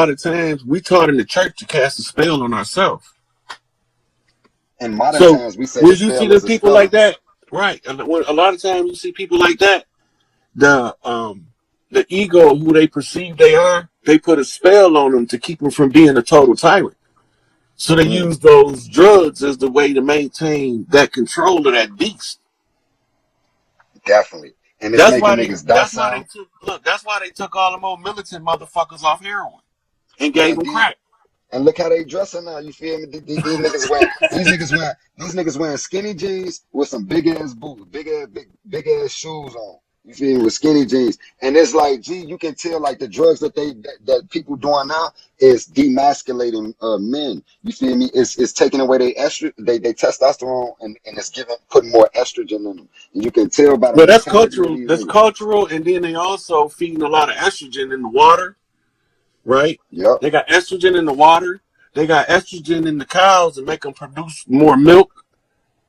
lot of times we taught in the church to cast a spell on ourselves. In modern So times, we say the when you see spell the is a people like spelling. that, right? A lot of times you see people like that, the ego, who they perceive they are, they put a spell on them to keep them from being a total tyrant. So they use those drugs as the way to maintain that control of that beast. Definitely. And it's That's making why they. niggas That's why they docile. took. Look. That's why they took all the more militant motherfuckers off heroin and gave And them the crack. and look how they dressing now. You feel me? These niggas wearing skinny jeans with some big ass boots, big ass shoes on. You feel me? With skinny jeans, and it's like, gee, you can tell like the drugs that people doing now is demasculating men. You feel me? It's taking away their they testosterone and it's putting more estrogen in them. And you can tell by the Well, that's mentality of cultural. these That's niggas. cultural, and then they also feeding a lot of estrogen in the water, right? Yep. They got estrogen in the water. They got estrogen in the cows and make them produce more milk,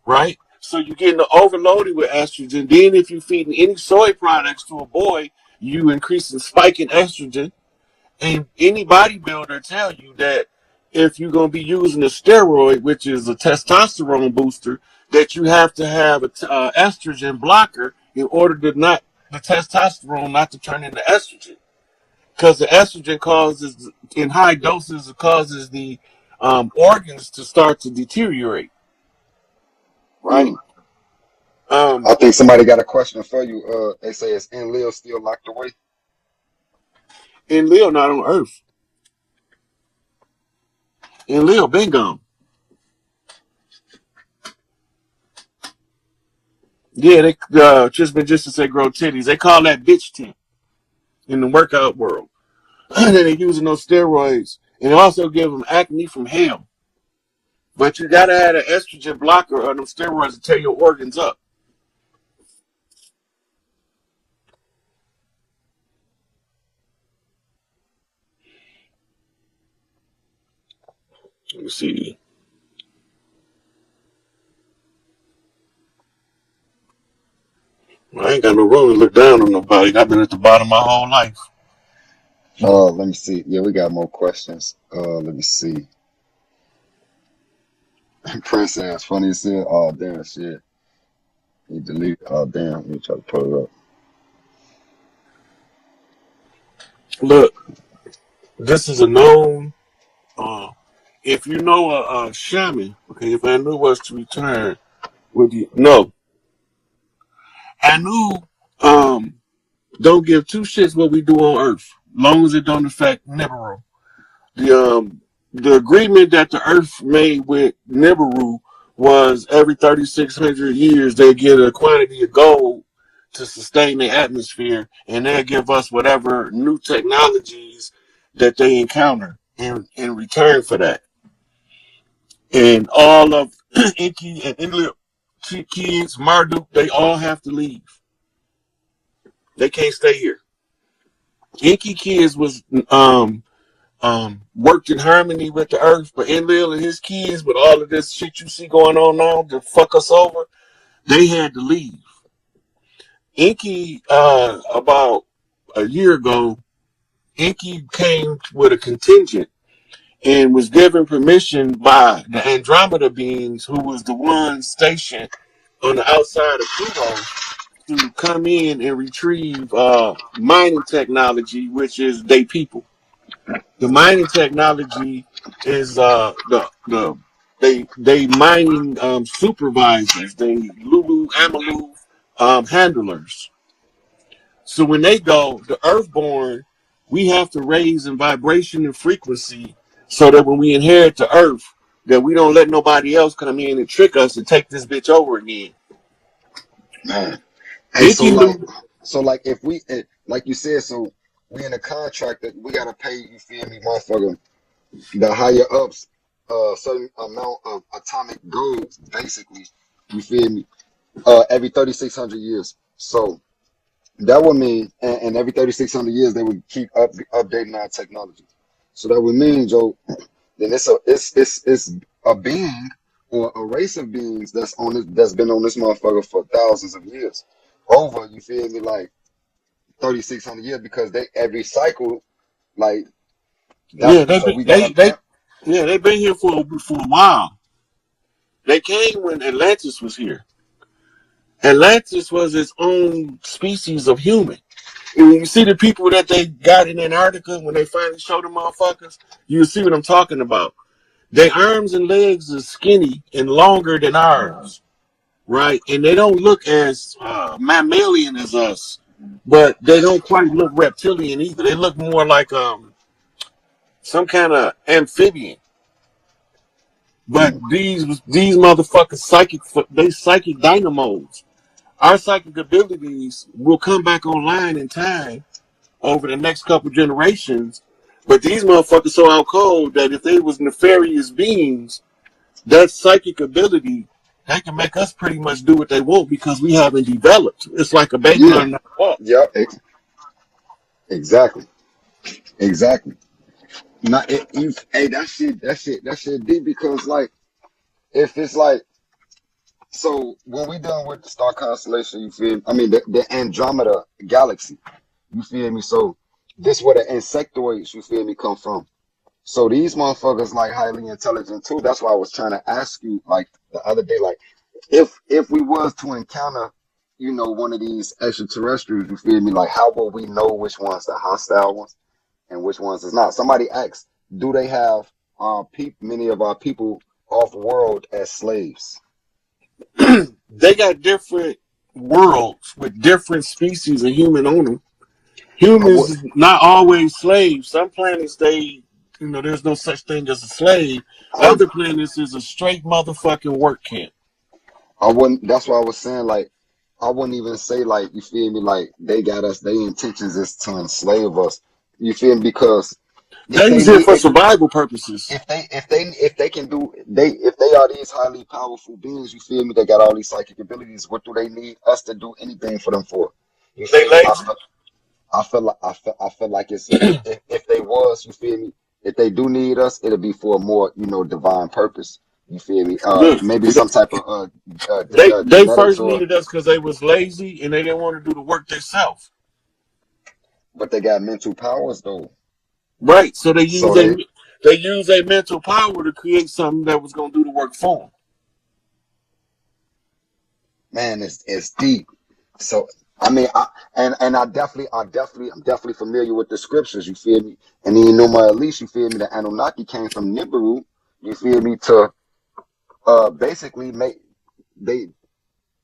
right? So you're getting overloaded with estrogen. Then if you're feeding any soy products to a boy, you increasing spike in estrogen. And any bodybuilder tell you that if you're going to be using a steroid, which is a testosterone booster, that you have to have a estrogen blocker in order to not the testosterone not to turn into estrogen, because the estrogen causes in high doses it causes the organs to start to deteriorate, right? Mm. Um, I think somebody got a question for you. They say, is Enlil still locked away? and Leo not on Earth, and Leo been gone. Yeah, they just to say grow titties. They call that bitch tent in the workout world. And then they're using those steroids and also give them acne from hell. But you gotta have an estrogen blocker or them steroids to tear your organs up. Let me see. I ain't got no room to look down on nobody. I've been at the bottom my whole life. Let me see. Yeah, we got more questions. Let me see. Prince ass funny as hell. Oh damn shit. He deleted. Oh damn. Let me try to pull it up. Look, this is a known. Uh, if you know a shaman, okay, if Anu was to return, would you? No, Anu don't give two shits what we do on Earth, long as it don't affect Nibiru. The agreement that the Earth made with Nibiru was every 3,600 years they get a quantity of gold to sustain the atmosphere, and they'll give us whatever new technologies that they encounter in return for that. And all of Inky and Inlip kids, Marduk, they all have to leave. They can't stay here. Inky kids was worked in harmony with the earth, but Enlil and his kids, with all of this shit you see going on now to fuck us over, they had to leave. Inky, about a year ago, Inky came with a contingent and was given permission by the Andromeda beings, who was the ones stationed on the outside of Pluto, to come in and retrieve mining technology, which is they people. The mining technology is they mining supervisors, they Lulu Amalu handlers. So when they go, the Earthborn, we have to raise in vibration and frequency so that when we inherit the Earth, that we don't let nobody else come in and trick us and take this bitch over again. Man. Hey, Icky knew. if we like you said, so we in a contract that we gotta pay, you feel me, motherfucker, the higher ups certain amount of atomic gold, basically, you feel me, every 3,600 years. So that would mean, and every 3,600 years they would keep updating our technology. So that would mean, Joe, then it's a being or a race of beings that's been on this motherfucker for thousands of years. Over, you feel me, like 3,600 years, because they every cycle, like Yeah, So we got a pimp. they've been here for a while. They came when Atlantis was here. Atlantis was its own species of human. And when you see the people that they got in Antarctica, when they finally showed the motherfuckers, you see what I'm talking about. Their arms and legs are skinny and longer than ours, right? And they don't look as mammalian as us, but they don't quite look reptilian either. They look more like some kind of amphibian. But Mm. these motherfuckers psychic dynamos. Our psychic abilities will come back online in time over the next couple generations. But these motherfuckers so out cold that if they was nefarious beings, that psychic ability, they can make us pretty much do what they want because we haven't developed. It's like a baby Yeah. learning how to walk. Yep. Exactly. Exactly. Not hey, that shit deep because like if it's like so when we done with the star constellation, you feel me? I mean the Andromeda galaxy, you feel me? So this where the insectoids, you feel me, come from. So these motherfuckers like highly intelligent too. That's why I was trying to ask you like the other day, like if we was to encounter, you know, one of these extraterrestrials, you feel me, like how will we know which ones the hostile ones and which ones is not? Somebody asked, do they have many of our people off world as slaves? They got different worlds with different species of human on them. I Humans would is not always slaves. Some planets there's no such thing as a slave. I, Other planets is a straight motherfucking work camp. I wouldn't. That's why I was saying like I wouldn't even say like you feel me like they got us. Their intentions is to enslave us. You feel me? Because if They they was here need for survival purposes. if they can do they if they are these highly powerful beings, you feel me? They got all these psychic abilities. What do they need us to do anything for them for? You They feel me? lazy. I feel like it's if they was, you feel me? If they do need us, it'll be for a more, you know, divine purpose. You feel me? Look, Maybe some type of they genetics first or, needed us because they was lazy and they didn't want to do the work themselves. but they got mental powers though. Right. So So they, they use a mental power to create something that was gonna do the work for them. man, it's deep. So I mean, and I'm definitely familiar with the scriptures. You feel me? And then you know my at least you feel me. The Anunnaki came from Nibiru. You feel me? To basically make they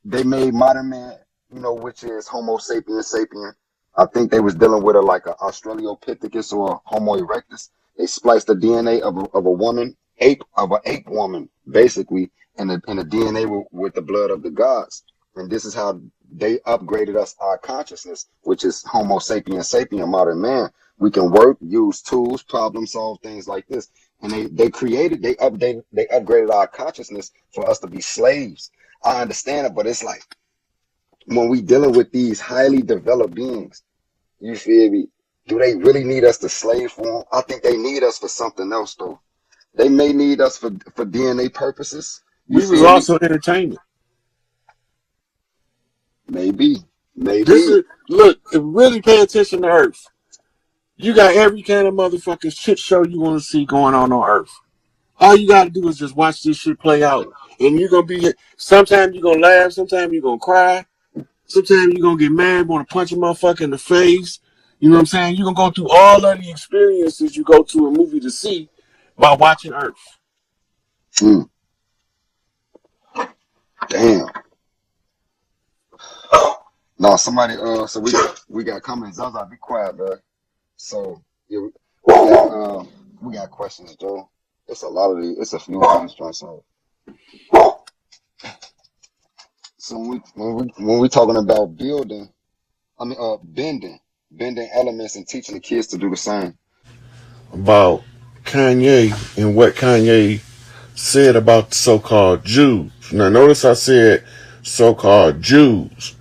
they made modern man, you know, which is Homo sapiens sapien. I think they was dealing with like a Australopithecus or a Homo erectus. They spliced the DNA of a woman, ape woman, basically, and the DNA with the blood of the gods. And this is how they upgraded us our consciousness, which is Homo sapiens sapien, modern man. We can work, use tools, problem solve things like this. And they upgraded our consciousness for us to be slaves. I understand it, but it's like when we dealing with these highly developed beings, you feel me? Do they really need us to slave for them? I think they need us for something else, though. They may need us for DNA purposes. You We was feel me? also entertainment. Maybe, This maybe. is look, if you really pay attention to Earth. You got every kind of motherfucking shit show you want to see going on Earth. All you gotta do is just watch this shit play out. And you're gonna be sometimes you're gonna laugh, sometimes you're gonna cry, sometimes you're gonna get mad, wanna punch a motherfucker in the face. You know what I'm saying? You're gonna go through all of the experiences you go to a movie to see by watching Earth. Mm, damn. No, somebody. So we got comments. Zaza, be quiet, bro. So yeah, we got questions, Joe. It's a lot of these. It's a few of these joints. So when we talking about building, I mean bending elements and teaching the kids to do the same. About Kanye and what Kanye said about the so-called Jews. Now notice I said so-called Jews.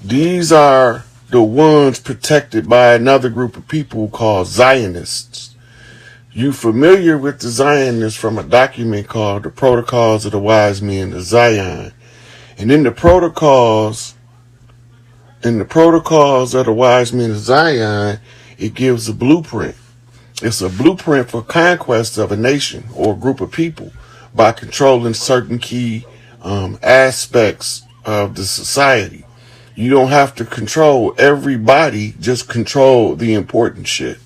These are the ones protected by another group of people called Zionists. You familiar with the Zionists from a document called The Protocols of the Wise Men of Zion. And in the protocols of the Wise Men of Zion, it gives a blueprint. It's a blueprint for conquest of a nation or a group of people by controlling certain key aspects of the society. You don't have to control everybody, just control the important shit.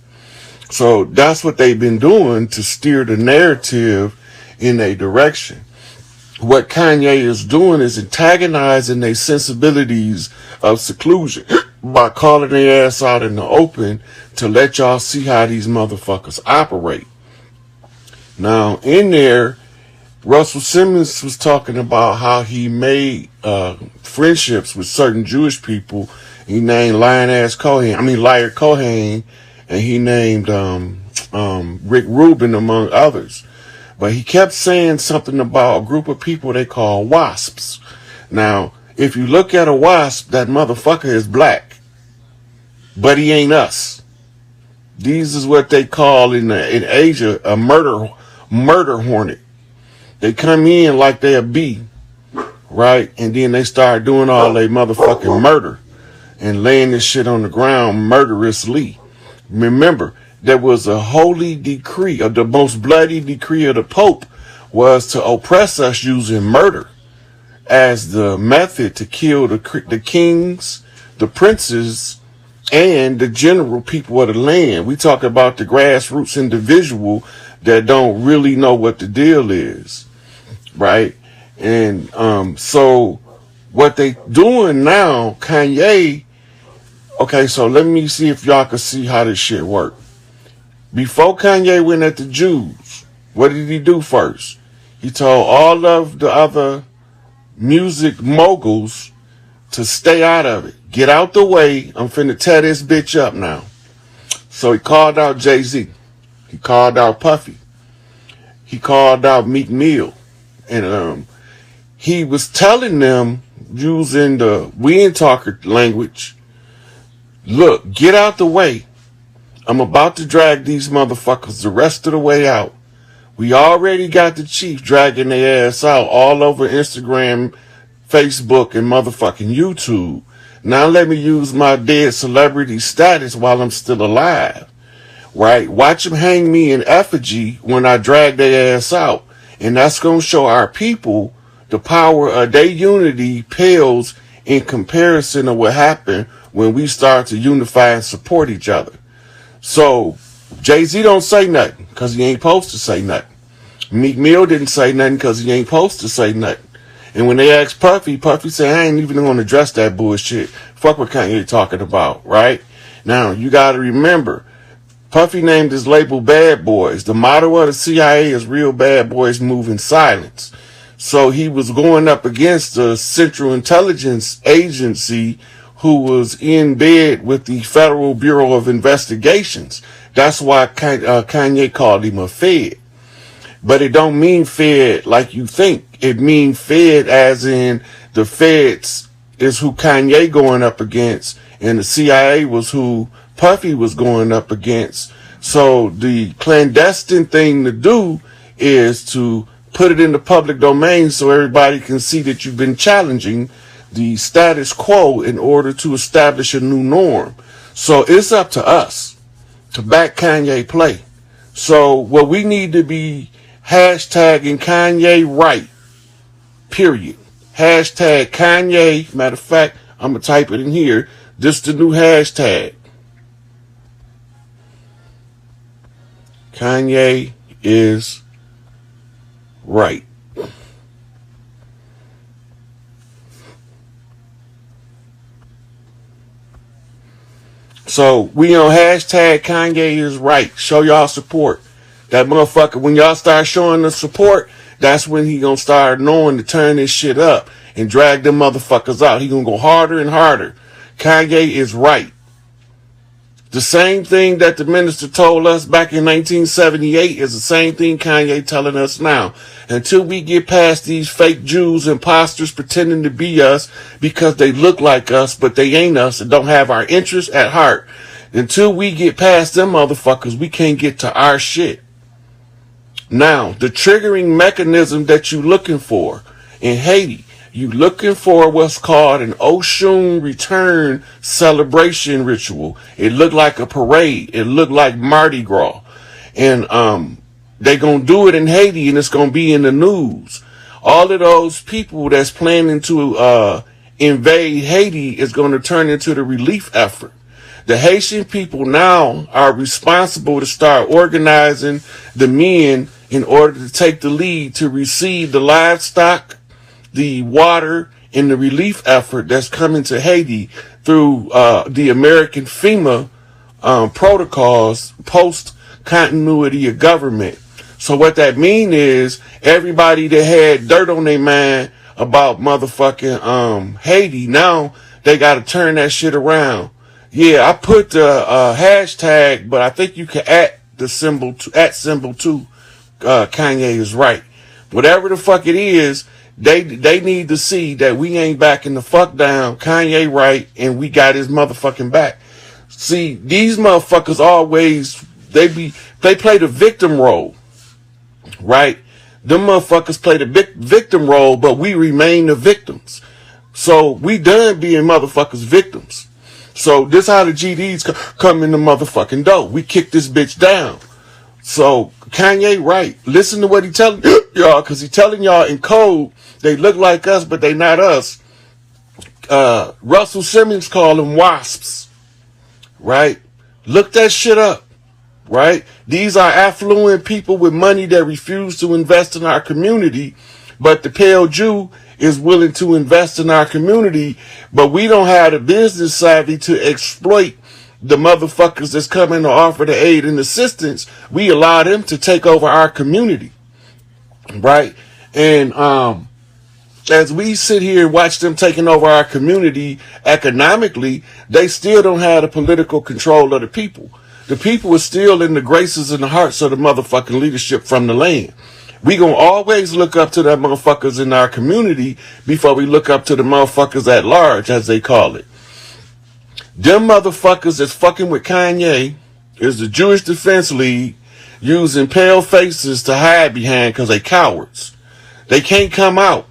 So that's what they've been doing to steer the narrative in a direction. What Kanye is doing is antagonizing their sensibilities of seclusion by calling their ass out in the open to let y'all see how these motherfuckers operate. Now, in there, Russell Simmons was talking about how he made friendships with certain Jewish people. He named Liar Cohen, and he named Rick Rubin, among others. But he kept saying something about a group of people they call WASPs. Now, if you look at a WASP, that motherfucker is black. But he ain't us. These is what they call in Asia a murder hornet. They come in like they a bee, right? And then they start doing all they motherfucking murder and laying this shit on the ground murderously. Remember, there was a holy decree, or the most bloody decree of the Pope was to oppress us using murder as the method to kill the kings, the princes, and the general people of the land. We talk about the grassroots individual that don't really know what the deal is, right? And so what they doing now, Kanye, okay, so let me see if y'all can see how this shit work. Before Kanye went at the Jews, what did he do first? He told all of the other music moguls to stay out of it. Get out the way. I'm finna tear this bitch up now. So he called out Jay-Z. He called out Puffy. He called out Meek Mill. And he was telling them, using the wind talker language, look, get out the way. I'm about to drag these motherfuckers the rest of the way out. We already got the chief dragging their ass out all over Instagram, Facebook, and motherfucking YouTube. Now let me use my dead celebrity status while I'm still alive. Right? Watch them hang me in effigy when I drag their ass out. And that's going to show our people the power of their unity pales in comparison to what happened when we start to unify and support each other. So Jay-Z don't say nothing because he ain't supposed to say nothing. Meek Mill didn't say nothing because he ain't supposed to say nothing. And when they asked Puffy, Puffy said, I ain't even going to address that bullshit. Fuck what Kanye talking about, right? Now, you got to remember, Puffy named his label Bad Boys. The motto of the CIA is real bad boys move in silence. So he was going up against the Central Intelligence Agency, who was in bed with the Federal Bureau of Investigations. That's why Kanye called him a Fed. But it don't mean Fed like you think. It mean Fed as in the Feds is who Kanye going up against, and the CIA was who Puffy was going up against. So the clandestine thing to do is to put it in the public domain so everybody can see that you've been challenging the status quo in order to establish a new norm. So it's up to us to back Kanye play. So what we need to be hashtagging Kanye right, period. Hashtag Kanye. Matter of fact, I'm going to type it in here. This is the new hashtag. Kanye is right. So we on hashtag Kanye is right. Show y'all support. That motherfucker, when y'all start showing the support, that's when he gonna start knowing to turn this shit up and drag them motherfuckers out. He gonna go harder and harder. Kanye is right. The same thing that the minister told us back in 1978 is the same thing Kanye telling us now. Until we get past these fake Jews, imposters pretending to be us because they look like us, but they ain't us and don't have our interests at heart. Until we get past them motherfuckers, we can't get to our shit. Now, the triggering mechanism that you looking for in Haiti, you looking for what's called an Oshun return celebration ritual. It looked like a parade. It looked like Mardi Gras. and they gonna do it in Haiti, and it's gonna be in the news. All of those people that's planning to invade Haiti is going to turn into the relief effort. The Haitian people now are responsible to start organizing the men in order to take the lead to receive the livestock, the water, and the relief effort that's coming to Haiti through the American FEMA protocols post continuity of government. So what that mean is everybody that had dirt on their mind about motherfucking Haiti, now they got to turn that shit around. Yeah, I put the hashtag, but I think you can at symbol too. Kanye is right. Whatever the fuck it is, they need to see that we ain't backing the fuck down. Kanye right, and we got his motherfucking back. See, these motherfuckers always they play the victim role. Right? Them motherfuckers play the victim role, but we remain the victims. So we done being motherfuckers victims. So this how the GDs come in the motherfucking door. We kick this bitch down. So Kanye right. Listen to what he telling y'all, because he telling y'all in code they look like us, but they not us. Russell Simmons called them wasps. Right? Look that shit up. Right? These are affluent people with money that refuse to invest in our community, but the pale Jew is willing to invest in our community, but we don't have the business savvy to exploit the motherfuckers that's coming to offer the aid and assistance. We allow them to take over our community. Right? And as we sit here and watch them taking over our community economically, they still don't have the political control of the people. The people are still in the graces and the hearts of the motherfucking leadership from the land. We gonna always look up to the motherfuckers in our community before we look up to the motherfuckers at large, as they call it. Them motherfuckers that's fucking with Kanye is the Jewish Defense League using pale faces to hide behind because they cowards. They can't come out.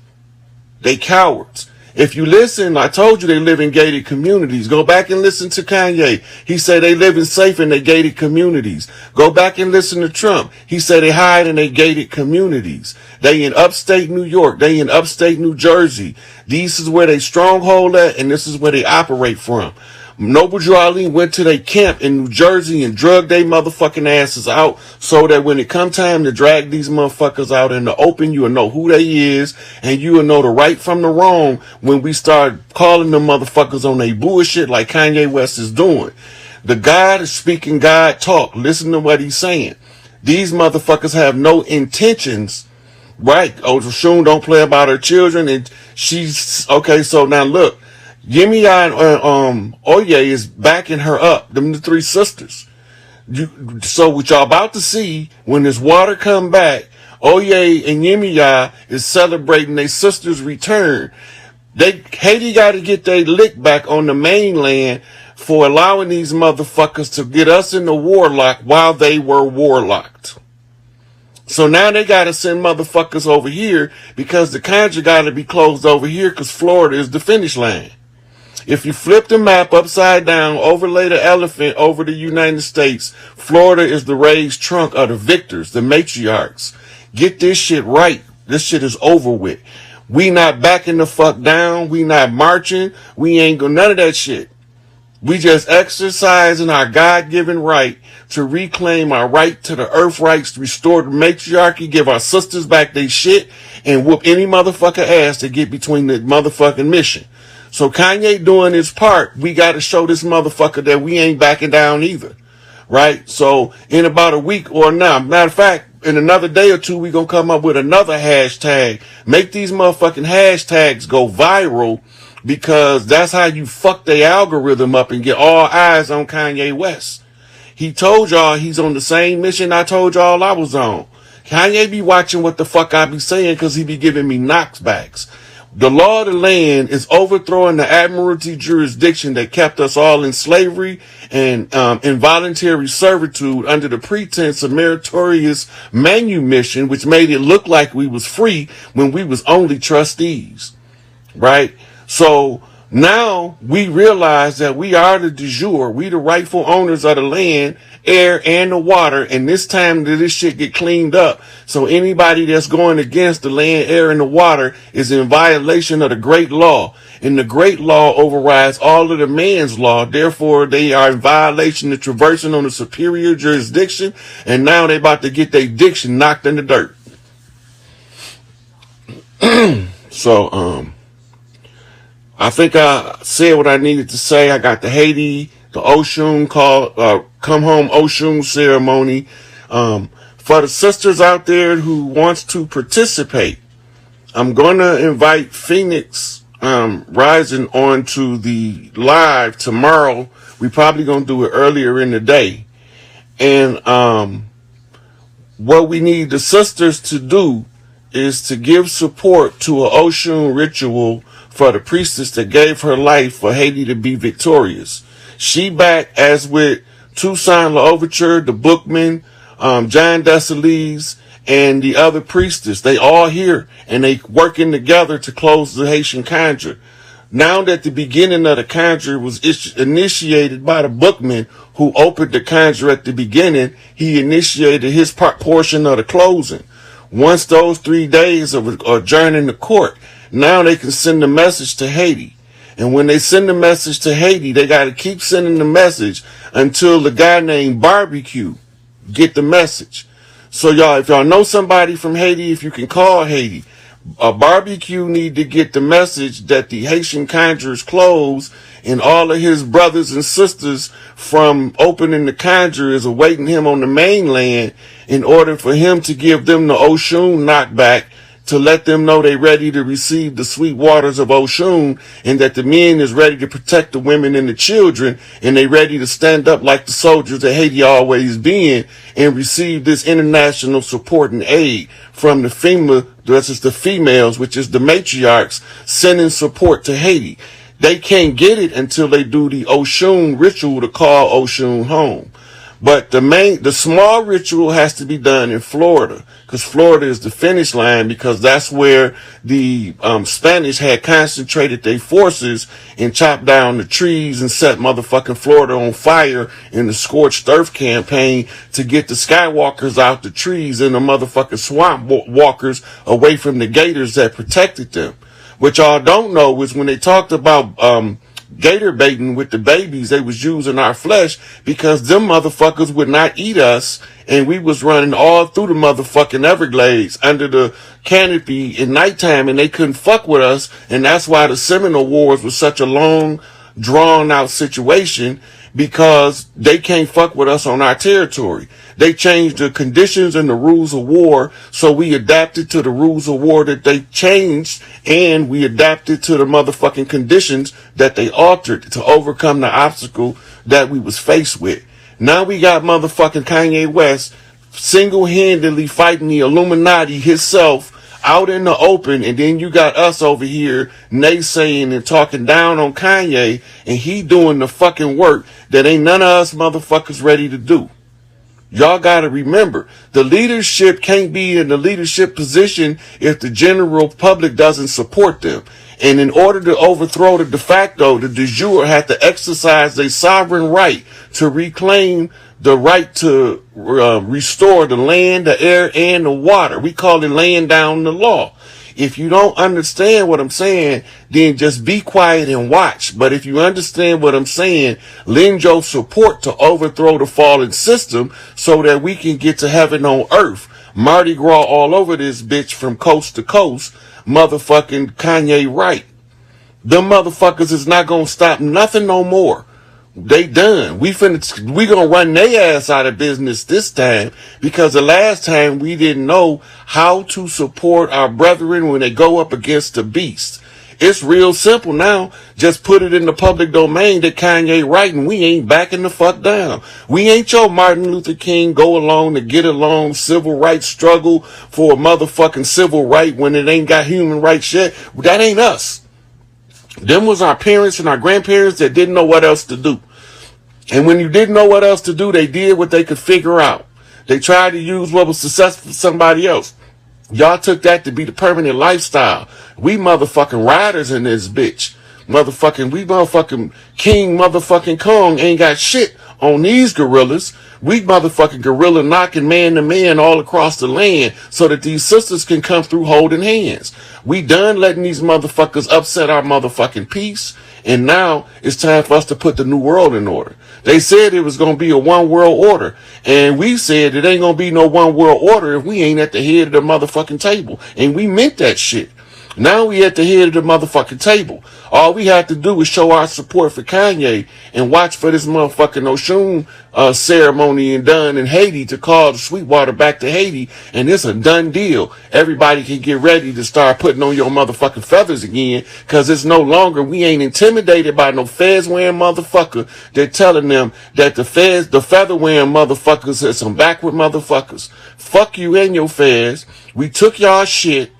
They cowards. If you listen, I told you they live in gated communities. Go back and listen to Kanye. He said they live in safe in their gated communities. Go back and listen to Trump. He said they hide in their gated communities. They in upstate New York. They in upstate New Jersey. This is where they stronghold at, and this is where they operate from. Noble Drew Ali went to their camp in New Jersey and drugged their motherfucking asses out so that when it come time to drag these motherfuckers out in the open, you will know who they is and you will know the right from the wrong when we start calling them motherfuckers on their bullshit like Kanye West is doing. The God is speaking God talk. Listen to what he's saying. These motherfuckers have no intentions. Right. Oh, Shun don't play about her children and she's okay. So now look. Yemiya and Oye is backing her up. Them the three sisters. So what y'all about to see when this water come back, Oye and Yemiya is celebrating their sister's return. Haiti got to get their lick back on the mainland for allowing these motherfuckers to get us in the warlock while they were warlocked. So now they got to send motherfuckers over here because the conjure got to be closed over here because Florida is the finish line. If you flip the map upside down, overlay the elephant over the United States, Florida is the raised trunk of the victors, the matriarchs. Get this shit right. This shit is over with. We not backing the fuck down. We not marching. We ain't gonna none of that shit. We just exercising our God-given right to reclaim our right to the earth rights, restore the matriarchy, give our sisters back their shit, and whoop any motherfucker ass to get between the motherfucking mission. So Kanye doing his part, we got to show this motherfucker that we ain't backing down either. Right? So in about a week or now, matter of fact, in another day or two, we going to come up with another hashtag. Make these motherfucking hashtags go viral because that's how you fuck their algorithm up and get all eyes on Kanye West. He told y'all he's on the same mission I told y'all I was on. Kanye be watching what the fuck I be saying because he be giving me knockbacks. The law of the land is overthrowing the admiralty jurisdiction that kept us all in slavery and involuntary servitude under the pretense of meritorious manumission, which made it look like we was free when we was only trustees. Right? So Now we realize that we are the du jour. We the rightful owners of the land, air, and the water. And this time that this shit get cleaned up. So anybody that's going against the land, air, and the water is in violation of the great law. And the great law overrides all of the man's law. Therefore, they are in violation of traversing on the superior jurisdiction. And now they about to get their diction knocked in the dirt. So, I think I said what I needed to say. I got the Haiti, the Oshun come home Oshun ceremony. For the sisters out there who wants to participate, I'm going to invite Phoenix, Rising onto the live tomorrow. We probably going to do it earlier in the day. And, what we need the sisters to do is to give support to an Oshun ritual for the priestess that gave her life for Haiti to be victorious. She back as with Toussaint L'Ouverture, the Bookman, John Dessalines, and the other priestess. They all here and they working together to close the Haitian conjure. Now that the beginning of the conjure was initiated by the Bookman who opened the conjure at the beginning, he initiated his portion of the closing. Once those 3 days of adjourning the court, now they can send a message to Haiti. And when they send the message to Haiti, they got to keep sending the message until the guy named Barbecue get the message. So y'all, if y'all know somebody from Haiti, if you can call Haiti, Barbecue need to get the message that the Haitian conjure is closed and all of his brothers and sisters from opening the conjure is awaiting him on the mainland in order for him to give them the Oshun knockback to let them know they ready to receive the sweet waters of Oshun and that the men is ready to protect the women and the children and they ready to stand up like the soldiers that Haiti always been and receive this international support and aid from the FEMA, this is the females, which is the matriarchs, sending support to Haiti. They can't get it until they do the Oshun ritual to call Oshun home. But the small ritual has to be done in Florida because Florida is the finish line because that's where the Spanish had concentrated their forces and chopped down the trees and set motherfucking Florida on fire in the scorched earth campaign to get the skywalkers out the trees and the motherfucking swamp walkers away from the gators that protected them. What y'all don't know is when they talked about gator baiting with the babies, they was using our flesh because them motherfuckers would not eat us and we was running all through the motherfucking Everglades under the canopy in nighttime and they couldn't fuck with us, and that's why the Seminole Wars was such a long drawn out situation because they can't fuck with us on our territory. They changed the conditions and the rules of war, so we adapted to the rules of war that they changed, and we adapted to the motherfucking conditions that they altered to overcome the obstacle that we was faced with. Now we got motherfucking Kanye West single-handedly fighting the Illuminati himself out in the open, and then you got us over here naysaying and talking down on Kanye, and he doing the fucking work that ain't none of us motherfuckers ready to do. Y'all gotta remember, the leadership can't be in the leadership position if the general public doesn't support them. And in order to overthrow the de facto, the de jure had to exercise their sovereign right to reclaim the right to restore the land, the air, and the water. We call it laying down the law. If you don't understand what I'm saying, then just be quiet and watch. But if you understand what I'm saying, lend your support to overthrow the fallen system so that we can get to heaven on earth. Mardi Gras all over this bitch from coast to coast. Motherfucking Kanye right. Them motherfuckers is not gonna stop nothing no more. They done. We gonna run their ass out of business this time because the last time we didn't know how to support our brethren when they go up against the beast. It's real simple now. Just put it in the public domain that Kanye right and we ain't backing the fuck down. We ain't your Martin Luther King go along to get along civil rights struggle for a motherfucking civil right when it ain't got human rights yet. That ain't us. Them was our parents and our grandparents that didn't know what else to do. And when you didn't know what else to do, they did what they could figure out. They tried to use what was successful for somebody else. Y'all took that to be the permanent lifestyle. We motherfucking riders in this bitch. Motherfucking, we motherfucking King motherfucking Kong ain't got shit on these gorillas. We motherfucking gorilla knocking man to man all across the land so that these sisters can come through holding hands. We done letting these motherfuckers upset our motherfucking peace. And now it's time for us to put the new world in order. They said it was going to be a one world order. And we said it ain't going to be no one world order if we ain't at the head of the motherfucking table. And we meant that shit. Now we at the head of the motherfucking table. All we have to do is show our support for Kanye and watch for this motherfucking Oshun ceremony and done in Haiti to call the Sweetwater back to Haiti, and it's a done deal. Everybody can get ready to start putting on your motherfucking feathers again, because it's no longer, we ain't intimidated by no fez wearing motherfucker. They're telling them that the feather wearing motherfuckers are some backward motherfuckers. Fuck you and your fez. We took y'all shit.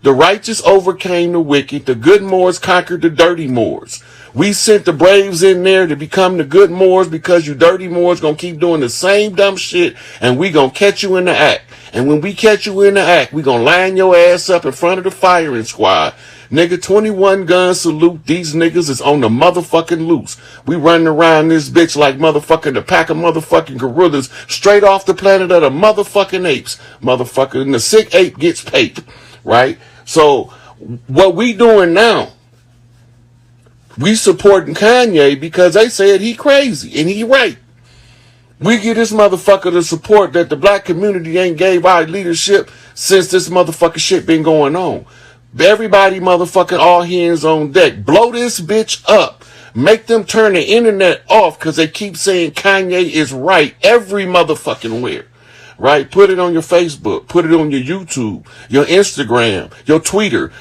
The righteous overcame the wicked. The good Moors conquered the dirty Moors. We sent the braves in there to become the good Moors because you dirty Moors gonna keep doing the same dumb shit, and we gonna catch you in the act. And when we catch you in the act, we gonna line your ass up in front of the firing squad. Nigga, 21 gun salute. These niggas is on the motherfucking loose. We running around this bitch like motherfucking the pack of motherfucking gorillas straight off the planet of the motherfucking apes. Motherfucker, and the SikApe gets paid, right? So what we doing now, we supporting Kanye because they said he crazy and he right. We give this motherfucker the support that the black community ain't gave our leadership since this motherfucking shit been going on. Everybody motherfucking all hands on deck. Blow this bitch up. Make them turn the internet off because they keep saying Kanye is right every motherfucking where. Right? Put it on your Facebook. Put it on your YouTube, your Instagram, your Twitter,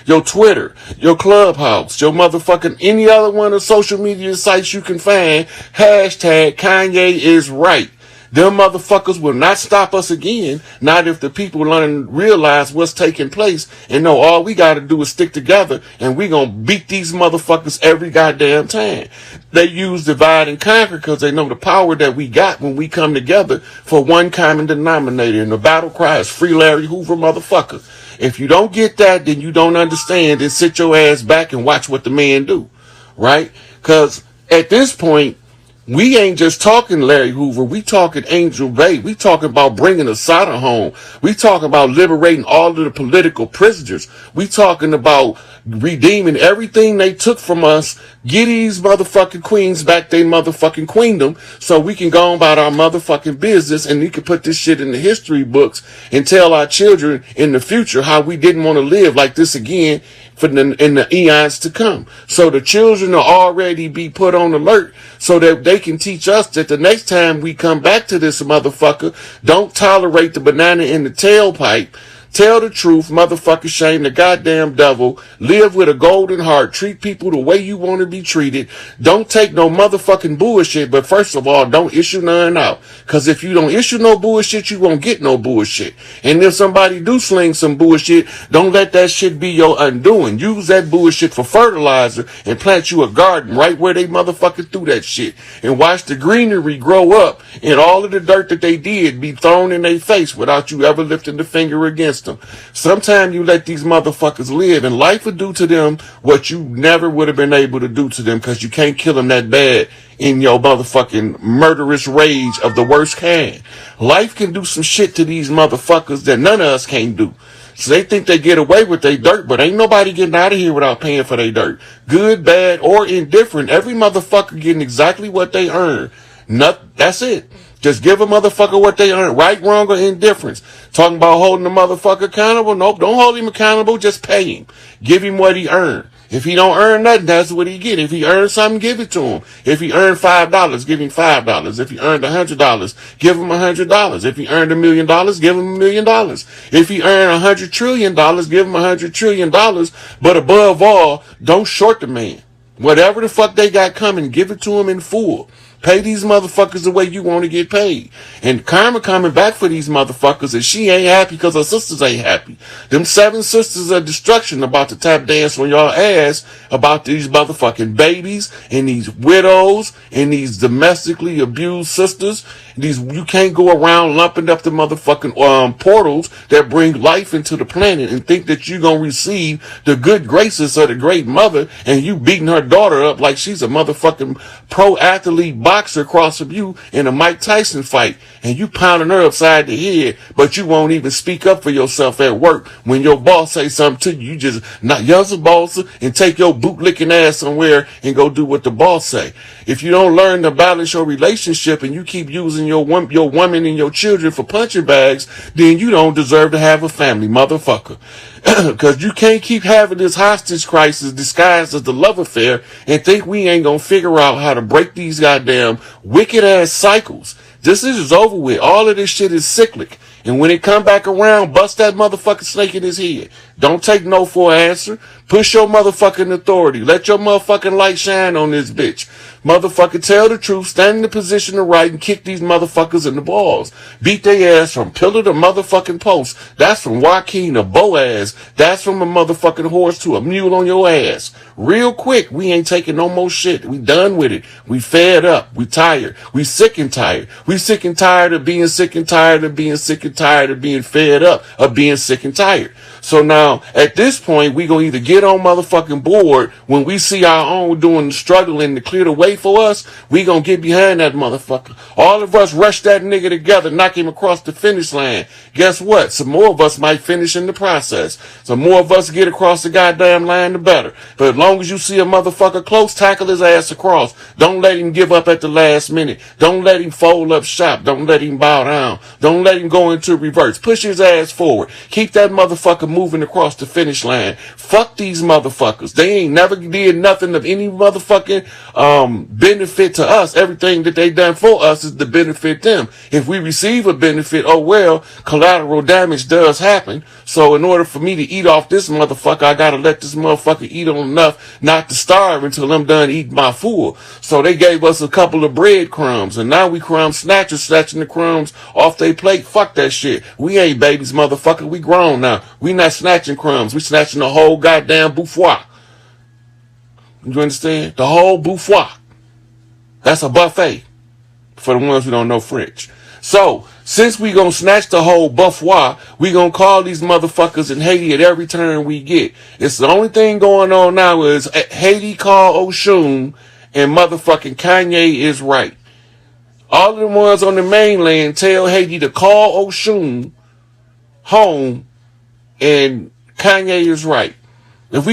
your Clubhouse, your motherfucking any other one of social media sites you can find. Hashtag Kanye is right. Them motherfuckers will not stop us again. Not if the people realize what's taking place and know all we got to do is stick together and we gonna beat these motherfuckers every goddamn time. They use divide and conquer because they know the power that we got when we come together for one common denominator. And the battle cry is free Larry Hoover, motherfucker. If you don't get that, then you don't understand. Then sit your ass back and watch what the man do. Right? Because at this point, we ain't just talking Larry Hoover. We talking Angel Bay. We talking about bringing Assata home. We talking about liberating all of the political prisoners. We talking about redeeming everything they took from us. Get these motherfucking queens back their motherfucking queendom so we can go on about our motherfucking business and we can put this shit in the history books and tell our children in the future how we didn't want to live like this again in the eons to come. So the children will already be put on alert so that they can teach us that the next time we come back to this motherfucker, don't tolerate the banana in the tailpipe. Tell the truth, motherfucker, shame the goddamn devil. Live with a golden heart. Treat people the way you want to be treated. Don't take no motherfucking bullshit, but first of all, don't issue none out. Because if you don't issue no bullshit, you won't get no bullshit. And if somebody do sling some bullshit, don't let that shit be your undoing. Use that bullshit for fertilizer and plant you a garden right where they motherfucking threw that shit. And watch the greenery grow up and all of the dirt that they did be thrown in their face without you ever lifting the finger against them. Sometimes you let these motherfuckers live and life will do to them what you never would have been able to do to them because you can't kill them that bad in your motherfucking murderous rage of the worst kind. Life can do some shit to these motherfuckers that none of us can't do. So they think they get away with their dirt, but ain't nobody getting out of here without paying for their dirt. Good, bad, or indifferent. Every motherfucker getting exactly what they earn. That's it. Just give a motherfucker what they earn. Right, wrong, or indifference. Talking about holding the motherfucker accountable? Nope, don't hold him accountable. Just pay him. Give him what he earned. If he don't earn nothing, that's what he get. If he earned something, give it to him. If he earned $5, give him $5. If he earned $100, give him $100. If he earned $1 million, give him $1 million. If he earned $100 trillion, give him $100 trillion. But above all, don't short the man. Whatever the fuck they got coming, give it to him in full. Pay these motherfuckers the way you want to get paid. And karma coming back for these motherfuckers, and she ain't happy because her sisters ain't happy. Them 7 sisters of destruction about to tap dance on y'all ass about these motherfucking babies and these widows and these domestically abused sisters. You can't go around lumping up the motherfucking portals that bring life into the planet and think that you're gonna receive the good graces of the great mother, and you beating her daughter up like she's a motherfucking pro athlete boxer across from you in a Mike Tyson fight, and you pounding her upside the head, but you won't even speak up for yourself at work when your boss say something to you. You just not yells a boss and take your boot licking ass somewhere and go do what the boss say. If you don't learn to balance your relationship and you keep using your woman and your children for punching bags, then you don't deserve to have a family, motherfucker. Because you can't keep having this hostage crisis disguised as the love affair and think we ain't gonna figure out how to break these goddamn wicked ass cycles. This is over with. All of this shit is cyclic. And when it come back around, bust that motherfucking snake in his head. Don't take no for an answer. Push your motherfucking authority. Let your motherfucking light shine on this bitch. Motherfucker, tell the truth, stand in the position of right, and kick these motherfuckers in the balls. Beat their ass from pillar to motherfucking post. That's from Joaquin to Boaz. That's from a motherfucking horse to a mule on your ass. Real quick, we ain't taking no more shit. We done with it. We fed up. We tired. We sick and tired. We sick and tired of being sick and tired of being sick and tired of being fed up of being sick and tired. So now, at this point, we gonna either get on motherfucking board when we see our own doing the struggling to clear the way for us. We gonna get behind that motherfucker. All of us rush that nigga together, knock him across the finish line. Guess what? Some more of us might finish in the process. Some more of us get across the goddamn line, the better. But as long as you see a motherfucker close, tackle his ass across. Don't let him give up at the last minute. Don't let him fold up shop. Don't let him bow down. Don't let him go into reverse. Push his ass forward. Keep that motherfucker moving across the finish line. Fuck these motherfuckers. They ain't never did nothing of any motherfucking benefit to us. Everything that they done for us is to benefit them. If we receive a benefit, oh well, collateral damage does happen. So in order for me to eat off this motherfucker, I gotta let this motherfucker eat on enough not to starve until I'm done eating my food. So they gave us a couple of breadcrumbs, and now we crumb snatchers, snatching the crumbs off their plate. Fuck that shit. We ain't babies, motherfucker. We grown now. We not snatching crumbs. We snatching the whole goddamn bouffoir. You understand? The whole bouffoir. That's a buffet for the ones who don't know French. So, since we gonna snatch the whole bouffoir, we gonna call these motherfuckers in Haiti at every turn we get. It's the only thing going on now is Haiti call Oshun and motherfucking Kanye is right. All of the ones on the mainland tell Haiti to call Oshun home and Kanye is right. If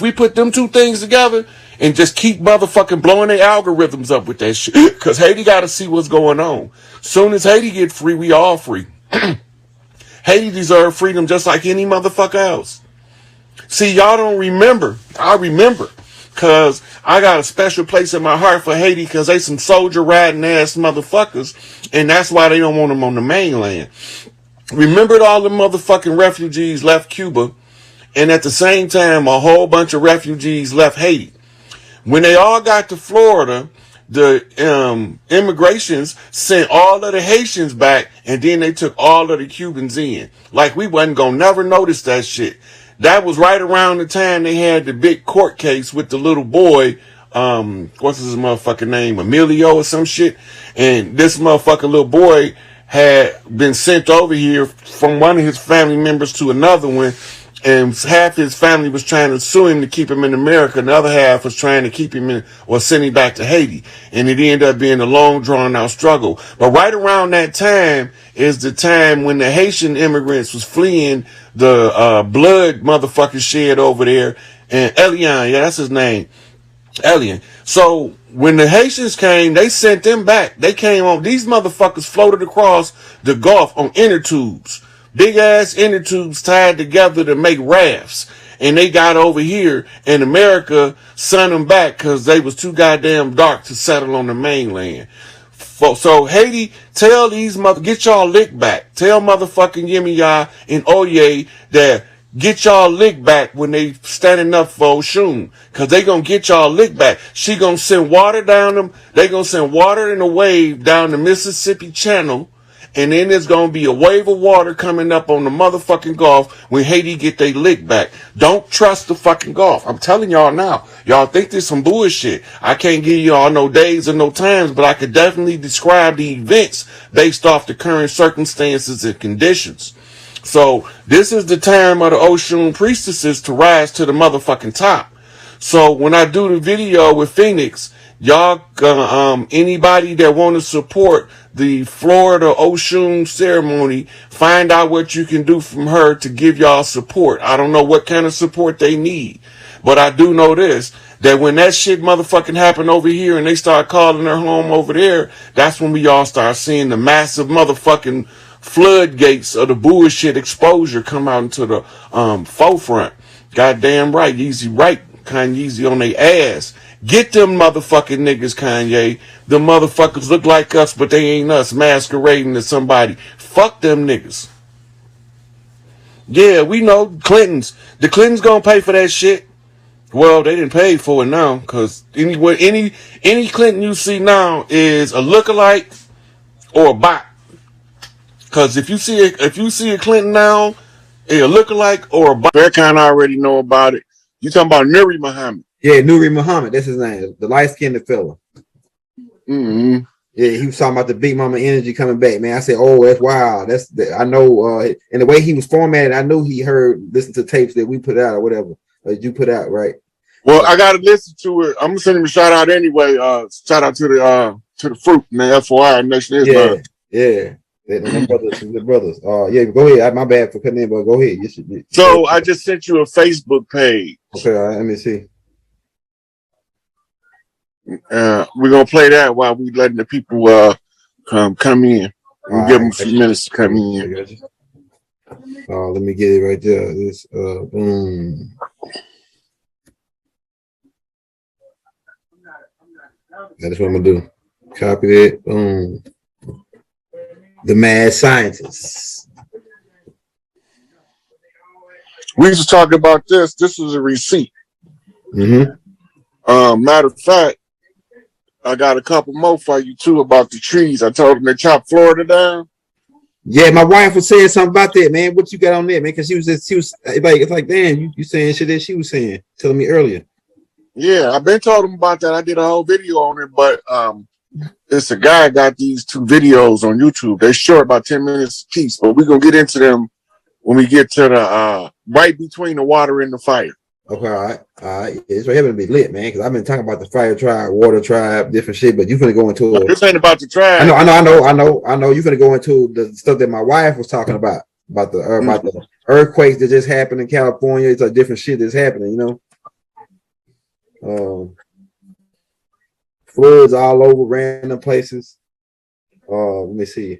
we put them two things together and just keep motherfucking blowing their algorithms up with that shit, because Haiti got to see what's going on. Soon as Haiti get free, we all free. Haiti deserve freedom just like any motherfucker else. See, y'all don't remember. I remember, because I got a special place in my heart for Haiti, because they some soldier riding ass motherfuckers, and that's why they don't want them on the mainland. Remembered all the motherfucking refugees left Cuba, and at the same time, a whole bunch of refugees left Haiti. When they all got to Florida, the immigrations sent all of the Haitians back, and then they took all of the Cubans in. Like we wasn't gonna never notice that shit. That was right around the time they had the big court case with the little boy, what's his motherfucking name, Emilio or some shit. And this motherfucking little boy had been sent over here from one of his family members to another one. And half his family was trying to sue him to keep him in America, and the other half was trying to keep him in or send him back to Haiti. And it ended up being a long, drawn-out struggle. But right around that time is the time when the Haitian immigrants was fleeing the blood motherfucking shed over there. And Elian, yeah, that's his name, Elian. So when the Haitians came, they sent them back. They came on, these motherfuckers floated across the Gulf on inner tubes. Big ass inner tubes tied together to make rafts. And they got over here, and America sent them back because they was too goddamn dark to settle on the mainland. So Haiti, tell these get y'all lick back. Tell motherfucking Yemiya and Oye that get y'all lick back when they standing up for Oshun. Cause they gonna get y'all lick back. She gonna send water down them. They gonna send water in a wave down the Mississippi Channel. And then there's gonna be a wave of water coming up on the motherfucking Gulf when Haiti get their lick back. Don't trust the fucking Gulf. I'm telling y'all now. Y'all think this some bullshit. I can't give y'all no days or no times, but I could definitely describe the events based off the current circumstances and conditions. So this is the time of the Oshun priestesses to rise to the motherfucking top. So when I do the video with Phoenix, y'all, anybody that want to support the Florida Oshun ceremony, find out what you can do from her to give y'all support. I don't know what kind of support they need, but I do know this, that when that shit motherfucking happened over here and they start calling her home over there, that's when we all start seeing the massive motherfucking floodgates of the bullshit exposure come out into the forefront. Goddamn right, Yeezy right. Kanye on their ass. Get them motherfucking niggas, Kanye. The motherfuckers look like us, but they ain't us, masquerading as somebody. Fuck them niggas. Yeah, we know Clintons. The Clintons gonna pay for that shit. Well, they didn't pay for it now, cause any Clinton you see now is a lookalike or a bot. Cause if you see a Clinton now, a lookalike or a bot, they kind of already know about it. You talking about Nuri Muhammad? Yeah, Nuri Muhammad. That's his name. The light-skinned fella. Mm-hmm. Yeah, he was talking about the Big Mama energy coming back, man. I said, oh, that's wild. I know. And the way he was formatted, I knew he listened to tapes that we put out or whatever. That you put out, right? Well, I gotta listen to it. I'm gonna send him a shout out anyway. Shout out to the fruit and the FOI Nation Islam. Yeah. The brothers. Yeah, go ahead. My bad for cutting in, but go ahead. So I just sent you a Facebook page. Okay, all right, let me see. We're gonna play that while we letting the people come in. We'll give them a few minutes to come in. Let me get it right there. This boom. That's what I'm gonna do. Copy it. Boom. The mad scientists. We was talking about this. This was a receipt. Mm-hmm. Matter of fact, I got a couple more for you too about the trees. I told them they chopped Florida down. Yeah, my wife was saying something about that, man. What you got on there, man? Because she was like, it's like, damn, you saying shit that she was saying, telling me earlier. Yeah, I've been told them about that. I did a whole video on it, but it's a guy got these two videos on YouTube. They're short, about 10 minutes each, but we're gonna get into them when we get to the right between the water and the fire. Okay, all right. It's right here to be lit, man. Because I've been talking about the fire tribe, water tribe, different shit. But you finna go into this ain't about the tribe. I know. You finna go into the stuff that my wife was talking about the earthquakes that just happened in California. It's like different shit that's happening, you know. Floods all over random places. Let me see.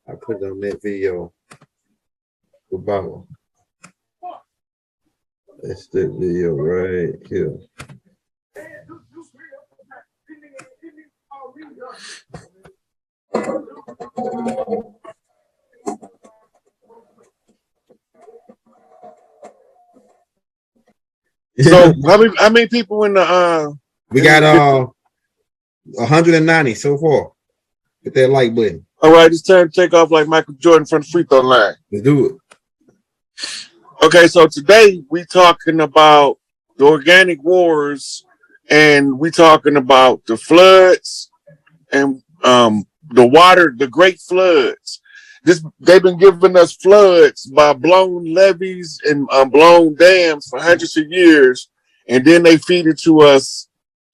I put it on that video. About. That's the video right here. So how many people in the we got 190 so far. Hit that like button. All right, it's time to take off like Michael Jordan from the free throw line. Let's do it. Okay, so today we talking about the organic wars, and we talking about the floods and the water, the great floods. They've been giving us floods by blown levees and blown dams for hundreds of years, and then they feed it to us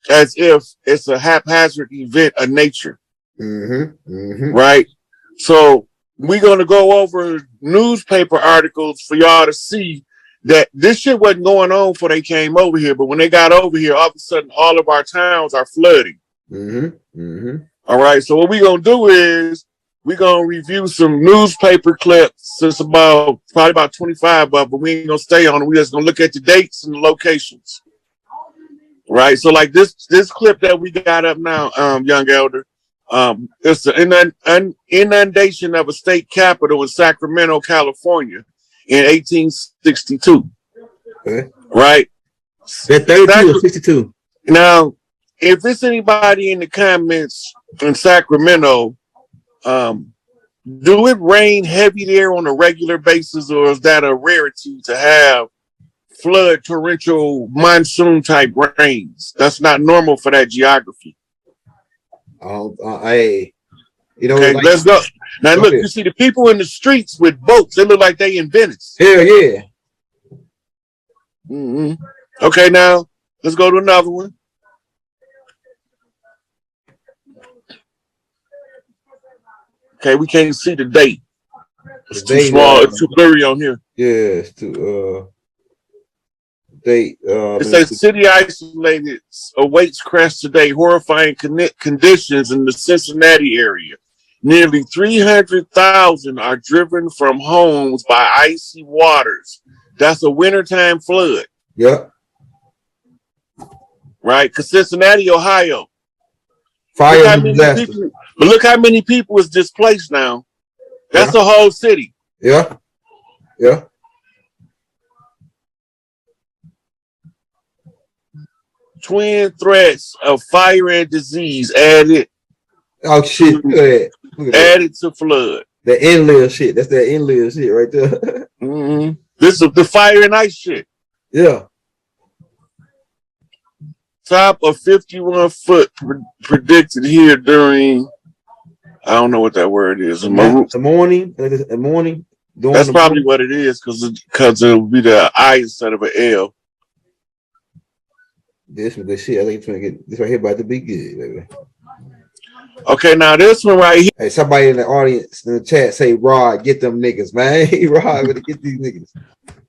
as if it's a haphazard event of nature. Right? So we're going to go over newspaper articles for y'all to see that this shit wasn't going on before they came over here, but when they got over here, all of a sudden, all of our towns are flooding. All right, so what we're going to do is we're going to review some newspaper clips. It's probably about 25 of them, but we ain't going to stay on it. We're just going to look at the dates and the locations. Right, so like this clip that we got up now, young elder, it's an inundation of a state capital in Sacramento, California. in 1862. Okay. Right? That 32 or 62? Now, if there's anybody in the comments in Sacramento, do it rain heavy there on a regular basis, or is that a rarity to have flood, torrential, monsoon type rains? That's not normal for that geography. Hey, you know, okay, like, let's go. Now, look, ahead. you see the people in the streets with boats. They look like they in Venice. Hell yeah. Okay, now let's go to another one. Okay, we can't see the date. It's too small. It's too blurry on here. Yeah, it's too date. It says city isolated awaits crash today. Horrifying conditions in the Cincinnati area. Nearly 300,000 are driven from homes by icy waters. That's a wintertime flood. Yep. Right? Because Cincinnati, Ohio. Fire disaster. But look how many people is displaced now. That's the whole city. Yeah. Yeah. Twin threats of fire and disease added. Oh shit! Look at that. Added to flood. The inland shit. That's that inland shit right there. This is the fire and ice shit. Yeah. Top of 51 foot predicted here during. I don't know what that word is. The morning. The morning. That's probably what it is, because it will be the I instead of an L. This some good shit. I think it's gonna get this right here about to be good, baby. Okay, now this one right here. Hey, somebody in the audience in the chat say, "Rod, get them niggas, man." Hey, Rod, gonna get these niggas.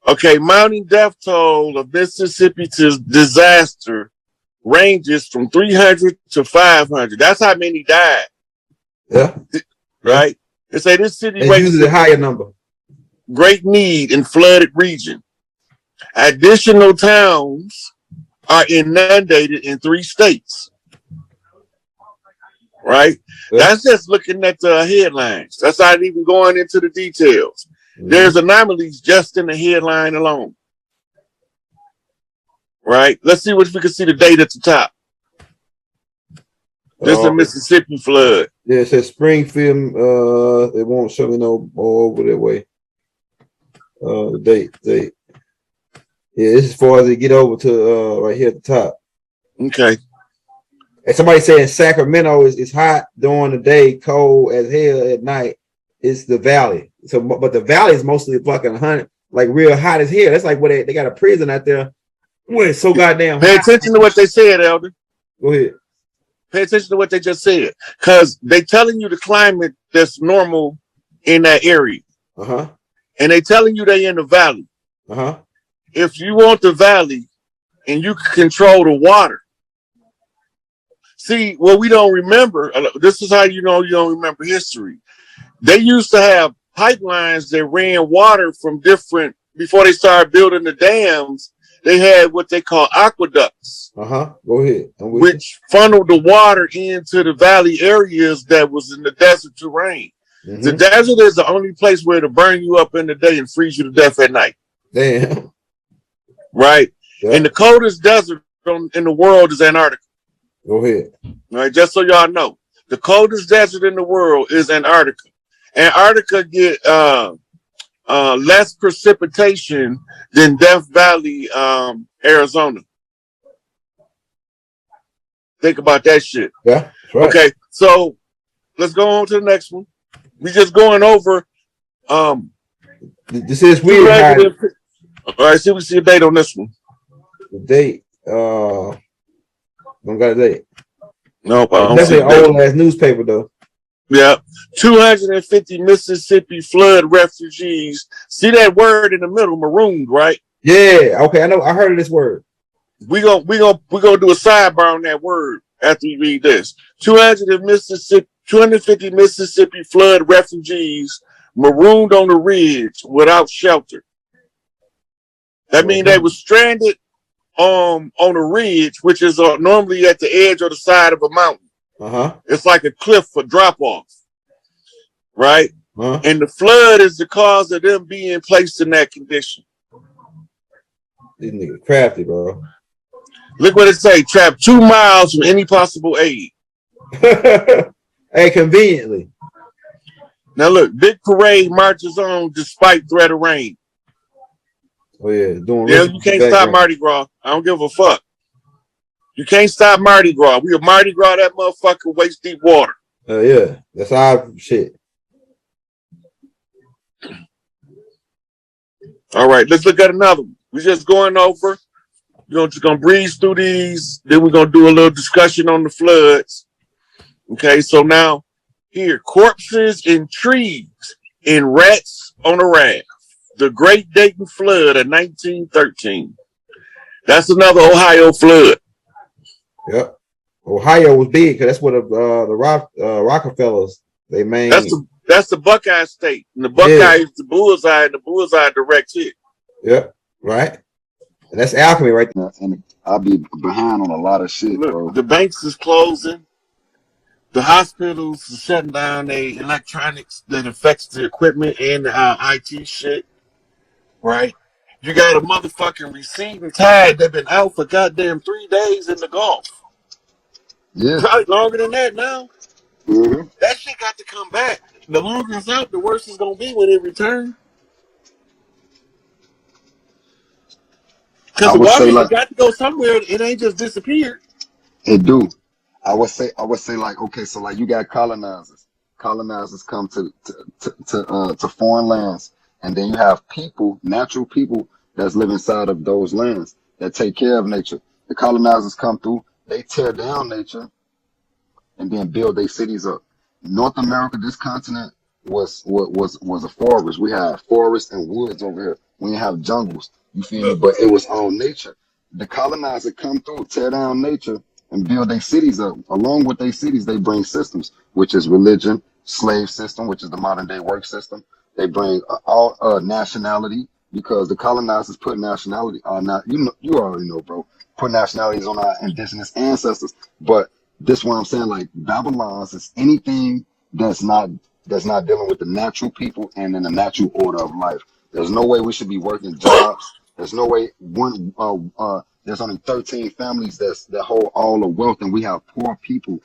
Okay, mounting death toll of Mississippi to disaster ranges from 300 to 500. That's how many died. Yeah. Right. They say this city uses a higher number. Great need in flooded region. Additional towns are inundated in 3 states. Right? Yeah. That's just looking at the headlines. That's not even going into the details. There's anomalies just in the headline alone. Right? Let's see if we can see the date at the top. This is a Mississippi flood. Yeah, it says Springfield. It won't show me no over that way. Date. Yeah, this is as far as they get over to right here at the top. Okay. And somebody saying Sacramento is hot during the day, cold as hell at night. It's the valley. So, but the valley is mostly fucking 100, like real hot as hell. That's like where they got a prison out there. Where it's so goddamn hot. Pay attention to what they said, Elder. Go ahead. Pay attention to what they just said, because they telling you the climate that's normal in that area. And they telling you they in the valley. If you want the valley and you can control the water. See, what we don't remember, this is how you know you don't remember history. They used to have pipelines that ran water from different, before they started building the dams, they had what they call aqueducts. Go ahead. Which funneled the water into the valley areas that was in the desert terrain. The desert is the only place where it'll burn you up in the day and freeze you to death at night. Damn. Right? Yeah. And the coldest desert in the world is Antarctica. Go ahead. All right, just so y'all know. The coldest desert in the world is Antarctica. Antarctica get less precipitation than Death Valley, Arizona. Think about that shit. Yeah. Right. Okay, so let's go on to the next one. We just going over. This is weird. All right, see, we see a date on this one. The date. Don't got a date. Nope, I don't definitely an old ass newspaper though. Yeah, 250 Mississippi flood refugees. See that word in the middle, marooned, right? Yeah. Okay, I know. I heard of this word. We gonna do a sidebar on that word after we read this. 250 Mississippi flood refugees marooned on the ridge without shelter. That means they were stranded on a ridge, which is normally at the edge or the side of a mountain. It's like a cliff for drop off, right? Huh? And the flood is the cause of them being placed in that condition. These niggas crafty, bro. Look what it say, trapped 2 miles from any possible aid. Hey, conveniently. Now look, big parade marches on despite threat of rain. Oh yeah, doing Yeah, you can't stop Mardi Gras. I don't give a fuck. You can't stop Mardi Gras. We a Mardi Gras that motherfucker waist deep water. Yeah, that's our shit. All right, let's look at another one. We're just going over. We're just gonna breeze through these. Then we're gonna do a little discussion on the floods. Okay, so now here, corpses in trees and rats on a raft. The Great Dayton Flood of 1913. That's another Ohio flood. Yep. Ohio was big because that's what the Rockefellers they made. That's the Buckeye State, and the Buckeye is the bullseye, and the bullseye direct hit. Yep. Right. And that's alchemy right there. And I'll be behind on a lot of shit, Look, bro. the banks is closing. The hospitals are shutting down their electronics that affects the equipment and the IT shit. Right? You got a motherfucking receiving tide that been out for goddamn 3 days in the Gulf. Yeah. Probably longer than that now. Mm-hmm. That shit got to come back. The longer it's out, the worse it's gonna be when it returns. Because the water like, got to go somewhere. It ain't just disappeared. It do. I would say like, okay, so like you got colonizers. Colonizers come to foreign lands, and then you have people, natural people that's live inside of those lands that take care of nature. The colonizers come through, they tear down nature, and then build their cities up. North America, this continent was a forest. We had forests and woods over here. We didn't have jungles. You feel me? But it was all nature. The colonizer come through, tear down nature, and build their cities up. Along with their cities, they bring systems, which is religion, slave system, which is the modern day work system. They bring all nationality, because the colonizers put nationality on you already know, bro. Put nationalities on our indigenous ancestors. But this what I'm saying, like Babylon is anything that's not dealing with the natural people and in the natural order of life. There's no way we should be working jobs. There's no way there's only 13 families that hold all the wealth, and we have poor people.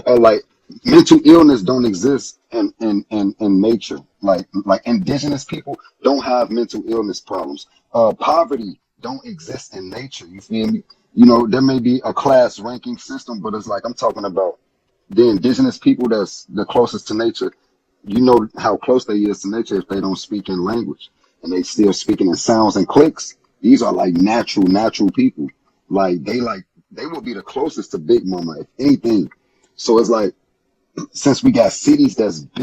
Like mental illness don't exist in nature. Like indigenous people don't have mental illness problems. Poverty don't exist in nature. You feel me? You know, there may be a class ranking system, but it's like I'm talking about the indigenous people that's the closest to nature. You know how close they is to nature if they don't speak in language and they still speaking in sounds and clicks. These are like natural people. Like they will be the closest to Big Mama, if anything. So it's like, since we got cities that's built